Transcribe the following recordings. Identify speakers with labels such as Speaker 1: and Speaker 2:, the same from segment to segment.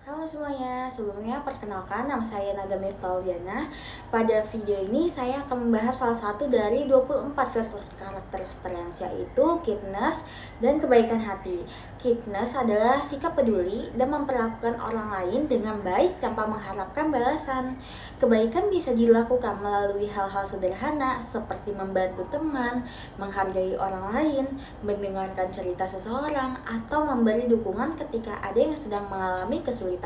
Speaker 1: Halo semuanya, sebelumnya perkenalkan nama saya Nada Miftauliana. Pada video ini saya akan membahas salah satu dari 24 fitur karakter strengths, yaitu kindness dan kebaikan hati. Kindness adalah sikap peduli dan memperlakukan orang lain dengan baik tanpa mengharapkan balasan. Kebaikan bisa dilakukan melalui hal-hal sederhana seperti membantu teman, menghargai orang lain, mendengarkan cerita seseorang, atau memberi dukungan ketika ada yang sedang mengalami kesulitan.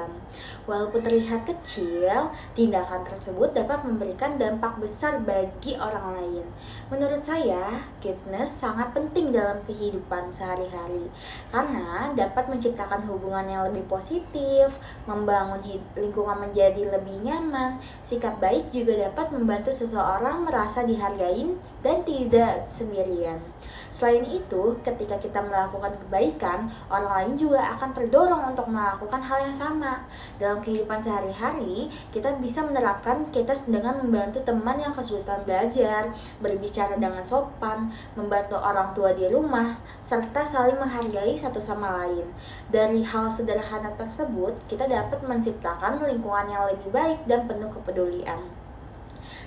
Speaker 1: Walaupun terlihat kecil, tindakan tersebut dapat memberikan dampak besar bagi orang lain. Menurut saya, kindness sangat penting dalam kehidupan sehari-hari karena dapat menciptakan hubungan yang lebih positif, membangun lingkungan menjadi lebih nyaman. Sikap baik juga dapat membantu seseorang merasa dihargai dan tidak sendirian. Selain itu, ketika kita melakukan kebaikan, orang lain juga akan terdorong untuk melakukan hal yang sama. Dalam kehidupan sehari-hari, kita bisa menerapkan kita dengan membantu teman yang kesulitan belajar, berbicara dengan sopan, membantu orang tua di rumah, serta saling menghargai satu sama lain. Dari hal sederhana tersebut, kita dapat menciptakan lingkungan yang lebih baik dan penuh kepedulian.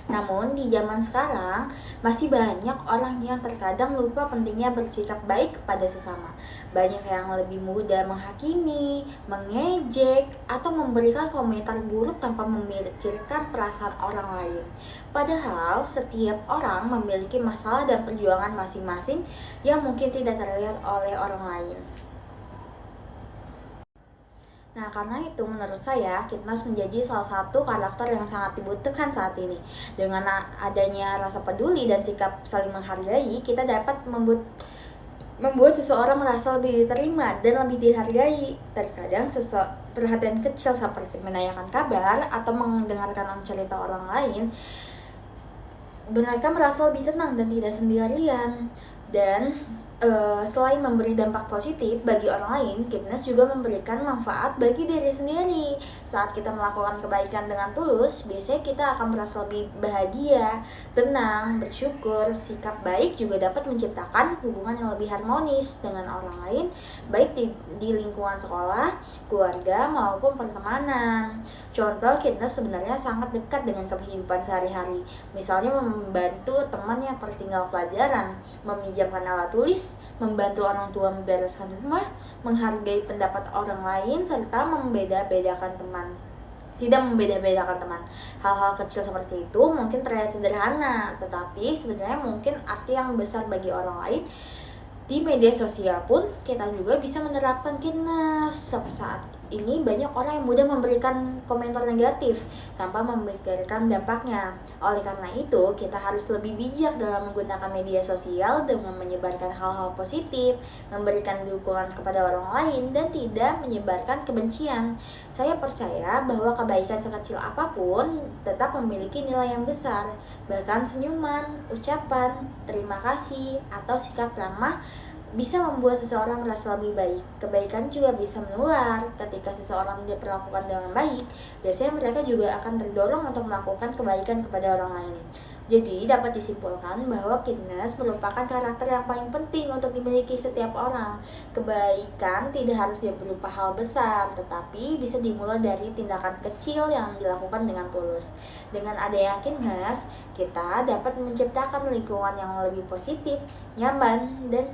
Speaker 1: Namun di zaman sekarang masih banyak orang yang terkadang lupa pentingnya bersikap baik kepada sesama. Banyak yang lebih mudah menghakimi, mengejek, atau memberikan komentar buruk tanpa memikirkan perasaan orang lain. Padahal setiap orang memiliki masalah dan perjuangan masing-masing yang mungkin tidak terlihat oleh orang lain. Nah, karena itu menurut saya kindness menjadi salah satu karakter yang sangat dibutuhkan saat ini. Dengan adanya rasa peduli dan sikap saling menghargai, kita dapat membuat seseorang merasa lebih diterima dan lebih dihargai. Terkadang perhatian kecil seperti menanyakan kabar atau mendengarkan cerita orang lain, mereka merasa lebih tenang dan tidak sendirian. Dan selain memberi dampak positif bagi orang lain, kindness juga memberikan manfaat bagi diri sendiri. Saat kita melakukan kebaikan dengan tulus, biasanya kita akan merasa lebih bahagia, tenang, bersyukur. Sikap baik juga dapat menciptakan hubungan yang lebih harmonis dengan orang lain, baik di lingkungan sekolah, keluarga, maupun pertemanan. Contoh kindness sebenarnya sangat dekat dengan kehidupan sehari-hari. Misalnya membantu teman yang tertinggal pelajaran, meminjamkan alat tulis, membantu orang tua membereskan rumah, menghargai pendapat orang lain, serta tidak membeda-bedakan teman. Hal-hal kecil seperti itu mungkin terlihat sederhana, tetapi sebenarnya mungkin arti yang besar bagi orang lain. Di media sosial pun kita juga bisa menerapkan kindness. Saat ini banyak orang yang mudah memberikan komentar negatif tanpa memikirkan dampaknya. Oleh karena itu, kita harus lebih bijak dalam menggunakan media sosial dengan menyebarkan hal-hal positif, memberikan dukungan kepada orang lain, dan tidak menyebarkan kebencian. Saya percaya bahwa kebaikan sekecil apapun tetap memiliki nilai yang besar. Bahkan senyuman, ucapan terima kasih, atau sikap ramah bisa membuat seseorang merasa lebih baik. Kebaikan juga bisa menular. Ketika seseorang diperlakukan dengan baik, biasanya mereka juga akan terdorong untuk melakukan kebaikan kepada orang lain. Jadi dapat disimpulkan bahwa kindness merupakan karakter yang paling penting untuk dimiliki setiap orang. Kebaikan tidak harus berupa hal besar, tetapi bisa dimulai dari tindakan kecil yang dilakukan dengan tulus. Dengan adanya kindness, kita dapat menciptakan lingkungan yang lebih positif, nyaman, dan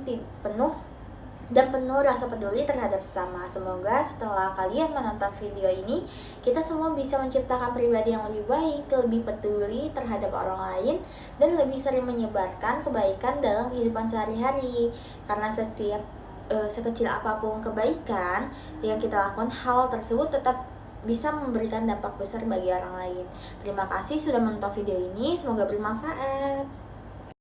Speaker 1: penuh rasa peduli terhadap sesama. Semoga setelah kalian menonton video ini, kita semua bisa menciptakan pribadi yang lebih baik, lebih peduli terhadap orang lain, dan lebih sering menyebarkan kebaikan dalam kehidupan sehari-hari. Karena sekecil apapun kebaikan yang kita lakukan, hal tersebut tetap bisa memberikan dampak besar bagi orang lain. Terima kasih sudah menonton video ini, semoga bermanfaat.